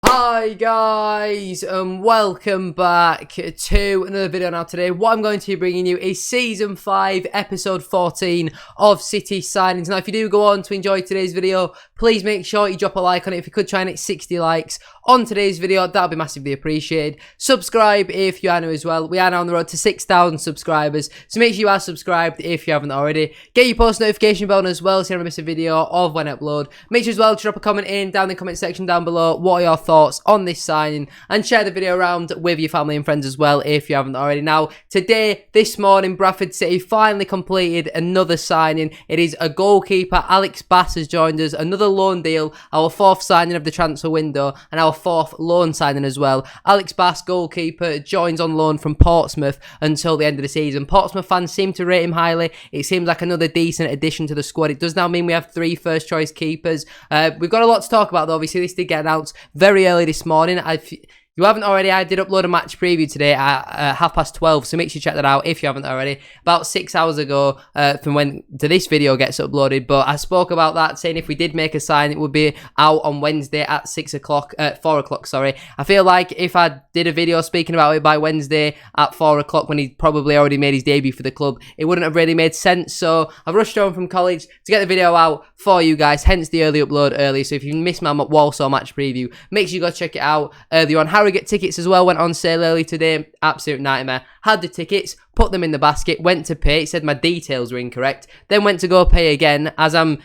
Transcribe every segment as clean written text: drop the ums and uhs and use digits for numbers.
Hi guys, and welcome back to another video. Now today what I'm going to be bringing you is Season 5 Episode 14 of City Signings. Now if you do go on to enjoy today's video, please make sure you drop a like on it. If you could try and hit 60 likes on today's video, that would be massively appreciated. Subscribe if you are new as well. We are now on the road to 6,000 subscribers, so make sure you are subscribed if you haven't already. Get your post notification bell on as well so you don't miss a video of when I upload. Make sure as well to drop a comment down in the comment section down below. What are your thoughts on this signing, and share the video around with your family and friends as well if you haven't already. Now this morning Bradford City finally completed another signing. It is a goalkeeper. Alex Bass has joined us, another loan deal, our fourth signing of the transfer window and our fourth loan signing as well. Alex Bass, goalkeeper, joins on loan from Portsmouth until the end of the season. Portsmouth fans seem to rate him highly. It seems like another decent addition to the squad. It does now mean we have 3 first choice keepers. We've got a lot to talk about though. Obviously this did get announced very early this morning. If you haven't already, I did upload a match preview today at 12:30, so make sure you check that out if you haven't already. About 6 hours ago from when this video gets uploaded, but I spoke about that, saying if we did make a sign, it would be out on Wednesday at 4 o'clock, sorry. I feel like if I did a video speaking about it by Wednesday at 4 o'clock, when he'd probably already made his debut for the club, it wouldn't have really made sense, so I've rushed home from college to get the video out for you guys, hence the early upload early. So if you missed my Walsall match preview, make sure you go check it out early on. Harrogate tickets as well went on sale early today. Absolute nightmare. Had the tickets, put them in the basket, went to pay. It said my details were incorrect. Then went to go pay again. As I'm,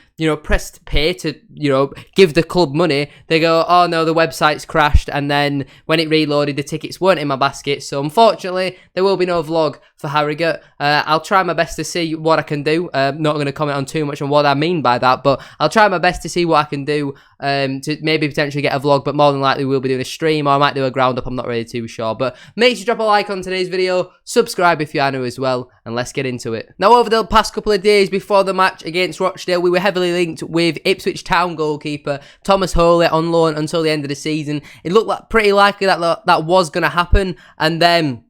pressed pay to, give the club money, they go, oh no, the website's crashed. And then when it reloaded, the tickets weren't in my basket. So unfortunately, there will be no vlog for Harrogate. I'll try my best to see what I can do. Not going to comment on too much on what I mean by that, but I'll try my best to see what I can do to maybe potentially get a vlog, but more than likely we'll be doing a stream, or I might do a ground up. I'm not really too sure, but make sure you drop a like on today's video, subscribe if you are new as well, and let's get into it. Now over the past couple of days before the match against Rochdale, we were heavily linked with Ipswich Town goalkeeper Thomas Holy on loan until the end of the season. It looked pretty likely that was going to happen, and then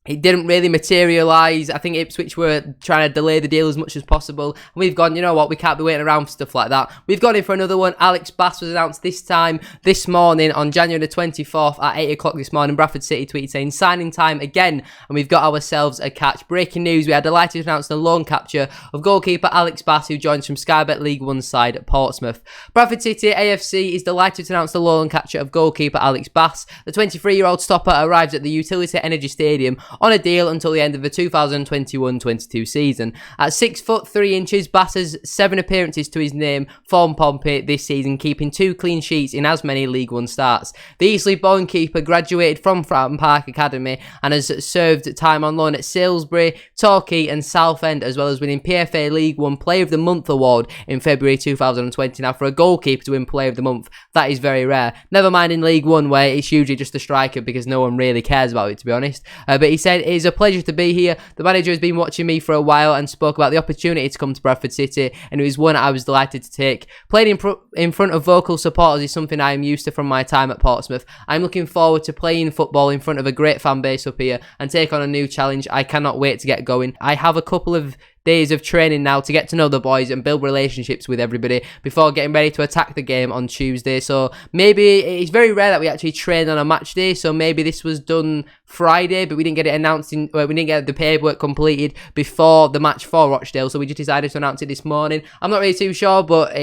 it didn't really materialise. I think Ipswich were trying to delay the deal as much as possible. And we've gone, you know what, we can't be waiting around for stuff like that. We've gone in for another one. Alex Bass was announced this morning on January the 24th at 8 o'clock this morning. Bradford City tweeted saying signing time again, and we've got ourselves a catch. Breaking news, we are delighted to announce the loan capture of goalkeeper Alex Bass, who joins from Sky Bet League One side at Portsmouth. Bradford City AFC is delighted to announce the loan capture of goalkeeper Alex Bass. The 23-year-old stopper arrives at the Utility Energy Stadium on a deal until the end of the 2021-22 season. At 6'3", Bass has 7 appearances to his name for Pompey this season, keeping 2 clean sheets in as many League One starts. The Eastleigh-born keeper graduated from Fratton Park Academy and has served time on loan at Salisbury, Torquay and Southend, as well as winning PFA League One Player of the Month award in February 2020. Now, for a goalkeeper to win Player of the Month, that is very rare. Never mind in League One, where it's usually just a striker because no one really cares about it, to be honest. But he said, it is a pleasure to be here. The manager has been watching me for a while and spoke about the opportunity to come to Bradford City, and it was one I was delighted to take. Playing in front of vocal supporters is something I am used to from my time at Portsmouth. I'm looking forward to playing football in front of a great fan base up here and take on a new challenge. I cannot wait to get going. I have a couple of days of training now to get to know the boys and build relationships with everybody before getting ready to attack the game on Tuesday. So maybe it's very rare that we actually train on a match day, so maybe this was done Friday, but we didn't get it announced we didn't get the paperwork completed before the match for Rochdale, so we just decided to announce it this morning. I'm not really too sure, but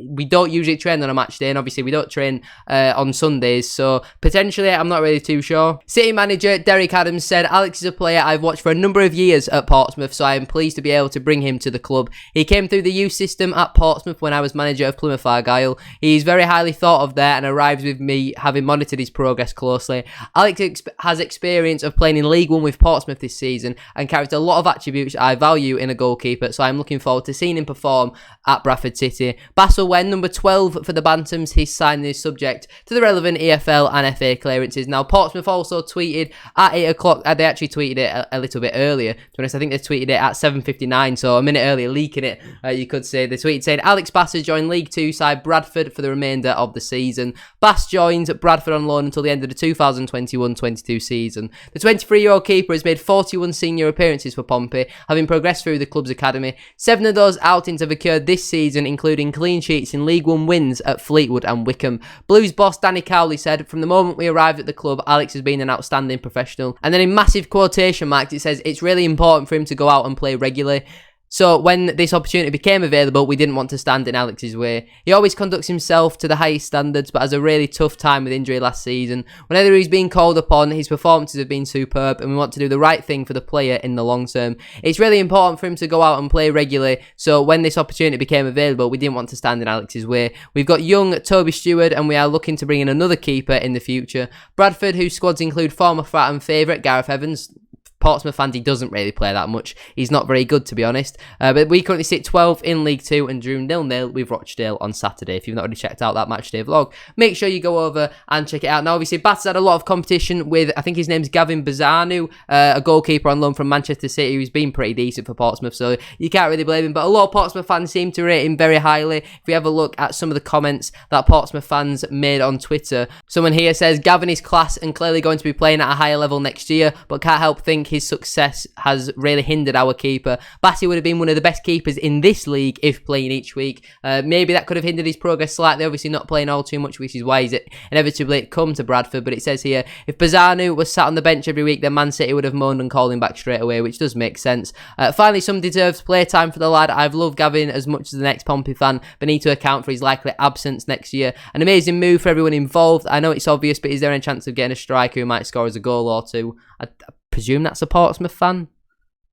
we don't usually train on a match day, and obviously we don't train on Sundays, so potentially I'm not really too sure. City manager Derek Adams said, Alex is a player I've watched for a number of years at Portsmouth, so I am pleased to be able to bring him to the club. He came through the youth system at Portsmouth when I was manager of Plymouth Argyle. He is very highly thought of there and arrives with me having monitored his progress closely. Alex has experience of playing in League One with Portsmouth this season and carries a lot of attributes I value in a goalkeeper, so I'm looking forward to seeing him perform at Bradford City. Bass will wear number 12 for the Bantams. His signing is subject to the relevant EFL and FA clearances. Now, Portsmouth also tweeted at 8 o'clock. They actually tweeted it a little bit earlier. To be honest, I think they tweeted it at 7:59 9, so a minute earlier leaking it, you could say. The tweet said, Alex Bass has joined League 2 side Bradford for the remainder of the season. Bass joins Bradford on loan until the end of the 2021-22 season. The 23-year-old keeper has made 41 senior appearances for Pompey, having progressed through the club's academy. 7 of those outings have occurred this season, including clean sheets in League 1 wins at Fleetwood and Wickham. Blues boss Danny Cowley said, from the moment we arrived at the club, Alex has been an outstanding professional. And then in massive quotation marks, it says, it's really important for him to go out and play regularly. So when this opportunity became available, we didn't want to stand in Alex's way. He always conducts himself to the highest standards, but has a really tough time with injury last season. Whenever he's been called upon, his performances have been superb, and we want to do the right thing for the player in the long term. It's really important for him to go out and play regularly, so when this opportunity became available, we didn't want to stand in Alex's way. We've got young Toby Stewart, and we are looking to bring in another keeper in the future. Bradford, whose squads include former Fratton favourite Gareth Evans. Portsmouth fans, he doesn't really play that much. He's not very good, to be honest. But we currently sit 12th in League 2 and drew 0-0 with Rochdale on Saturday. If you've not already checked out that matchday vlog, make sure you go over and check it out. Now, obviously, Bass had a lot of competition with, I think his name's Gavin Bazanu, a goalkeeper on loan from Manchester City, who's been pretty decent for Portsmouth, so you can't really blame him. But a lot of Portsmouth fans seem to rate him very highly. If we have a look at some of the comments that Portsmouth fans made on Twitter, someone here says, Gavin is class and clearly going to be playing at a higher level next year, but can't help think his success has really hindered our keeper. Bassey would have been one of the best keepers in this league if playing each week. Maybe that could have hindered his progress slightly, obviously not playing all too much, which is why he's inevitably come to Bradford. But it says here, if Bazanu was sat on the bench every week, then Man City would have moaned and called him back straight away, which does make sense. Finally, some deserved playtime for the lad. I've loved Gavin as much as the next Pompey fan, but need to account for his likely absence next year. An amazing move for everyone involved. I know it's obvious, but is there any chance of getting a striker who might score as a goal or two? I presume that's a Portsmouth fan.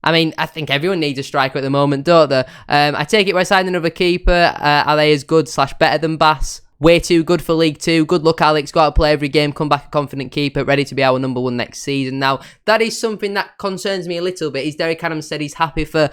I mean, I think everyone needs a striker at the moment, don't they? I take it we're signing another keeper. Are they as good / better than Bass? Way too good for League 2. Good luck, Alex. Got to play every game. Come back a confident keeper, ready to be our number 1 next season. Now, that is something that concerns me a little bit. Is Derek Adams said he's happy for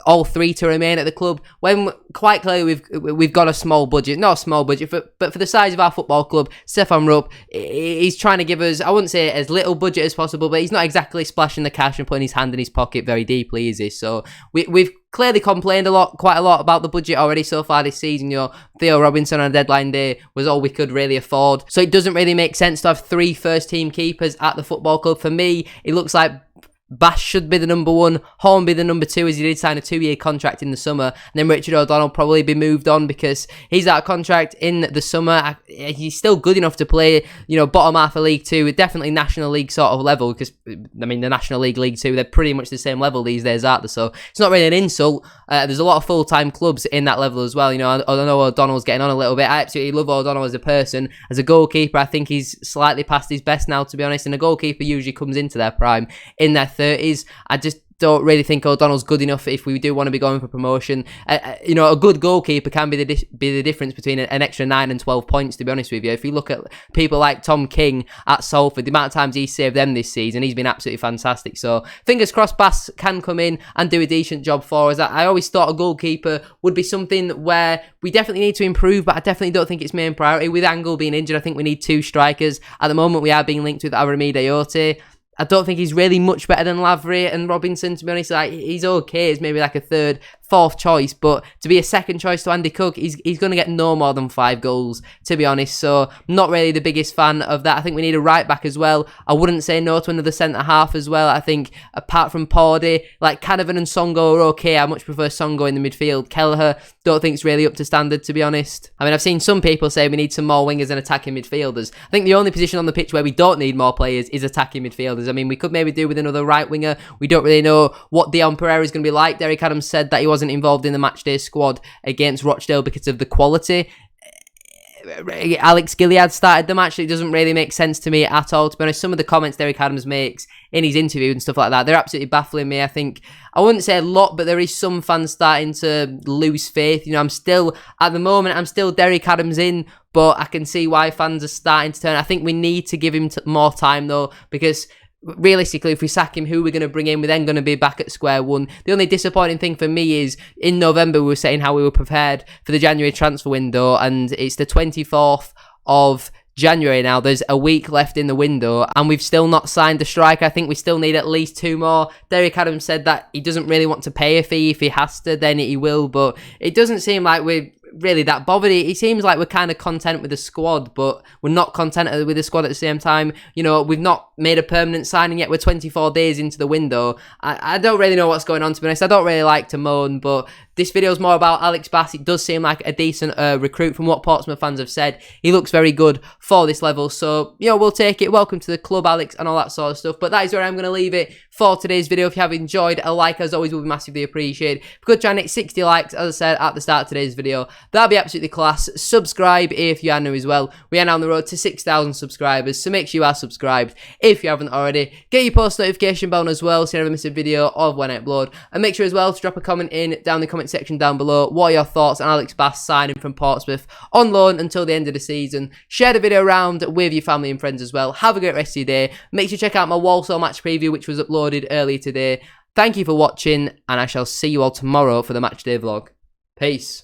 all 3 to remain at the club, when quite clearly we've got a small budget. Not a small budget, but for the size of our football club, Stefan Rupp, he's trying to give us, I wouldn't say as little budget as possible, but he's not exactly splashing the cash and putting his hand in his pocket very deeply, is he? So we've clearly complained quite a lot about the budget already so far this season. You know, Theo Robinson on a deadline day was all we could really afford. So it doesn't really make sense to have 3 first-team keepers at the football club. For me, it looks like Bass should be the number 1, Horn be the number 2, as he did sign a 2-year contract in the summer, and then Richard O'Donnell probably be moved on because he's out of contract in the summer. He's still good enough to play, you know, bottom half of League 2, definitely National League sort of level, because, I mean, the National League, League 2, they're pretty much the same level these days, aren't they? So it's not really an insult. There's a lot of full-time clubs in that level as well. You know, I know O'Donnell's getting on a little bit. I absolutely love O'Donnell as a person. As a goalkeeper, I think he's slightly past his best now, to be honest, and a goalkeeper usually comes into their prime in their 30s. I just don't really think O'Donnell's good enough if we do want to be going for promotion. You know, a good goalkeeper can be the difference between an extra 9 and 12 points, to be honest with you. If you look at people like Tom King at Salford, the amount of times he's saved them this season, he's been absolutely fantastic. So fingers crossed Bass can come in and do a decent job for us. I always thought a goalkeeper would be something where we definitely need to improve, but I definitely don't think it's main priority. With Angle being injured, I think we need 2 strikers. At the moment, we are being linked with Aramide Ayote. I don't think he's really much better than Lavery and Robinson, to be honest. Like, he's okay. He's maybe like a 3rd, 4th choice, but to be a 2nd choice to Andy Cook, he's going to get no more than 5 goals, to be honest. So, not really the biggest fan of that. I think we need a right back as well. I wouldn't say no to another centre half as well. I think apart from Pordy, like Canavan and Songo are okay. I much prefer Songo in the midfield. Kelleher, don't think it's really up to standard, to be honest. I mean, I've seen some people say we need some more wingers and attacking midfielders. I think the only position on the pitch where we don't need more players is attacking midfielders. I mean, we could maybe do with another right winger. We don't really know what Dion Pereira is going to be like. Derek Adams said that he wasn't involved in the matchday squad against Rochdale because of the quality. Alex Gilead started the match. It doesn't really make sense to me at all, to be honest. Some of the comments Derek Adams makes in his interview and stuff like that, they're absolutely baffling me. I think, I wouldn't say a lot, but there is some fans starting to lose faith. You know, at the moment, I'm still Derek Adams in, but I can see why fans are starting to turn. I think we need to give him more time, though, because realistically, if we sack him, who we're going to bring in, we're then going to be back at square one. The only disappointing thing for me is, in November, we were saying how we were prepared for the January transfer window, and it's the 24th of January now. There's a week left in the window and we've still not signed a striker. I think we still need at least 2 more. Derek Adams said that he doesn't really want to pay a fee. If he has to, then he will, but it doesn't seem like we're really that bothered. It seems like we're kind of content with the squad, but we're not content with the squad at the same time. You know, we've not made a permanent signing yet. We're 24 days into the window. I don't really know what's going on, to be honest. I don't really like to moan, but this video is more about Alex Bass. It does seem like a decent recruit from what Portsmouth fans have said. He looks very good for this level, so, you know, we'll take it. Welcome to the club, Alex, and all that sort of stuff. But that is where I'm going to leave it for today's video. If you have enjoyed, a like, as always, will be massively appreciated. If we could try and hit 60 likes, as I said at the start of today's video, that'd be absolutely class. Subscribe if you are new as well. We are now on the road to 6,000 subscribers, so make sure you are subscribed if you haven't already. Get your post notification bell on as well, so you never miss a video of when I upload. And make sure as well to drop a comment in down the comment section down below. What are your thoughts on Alex Bass signing from Portsmouth on loan until the end of the season? Share the video around with your family and friends as well. Have a great rest of your day. Make sure you check out my Walsall match preview, which was uploaded earlier today. Thank you for watching, and I shall see you all tomorrow for the matchday vlog. Peace.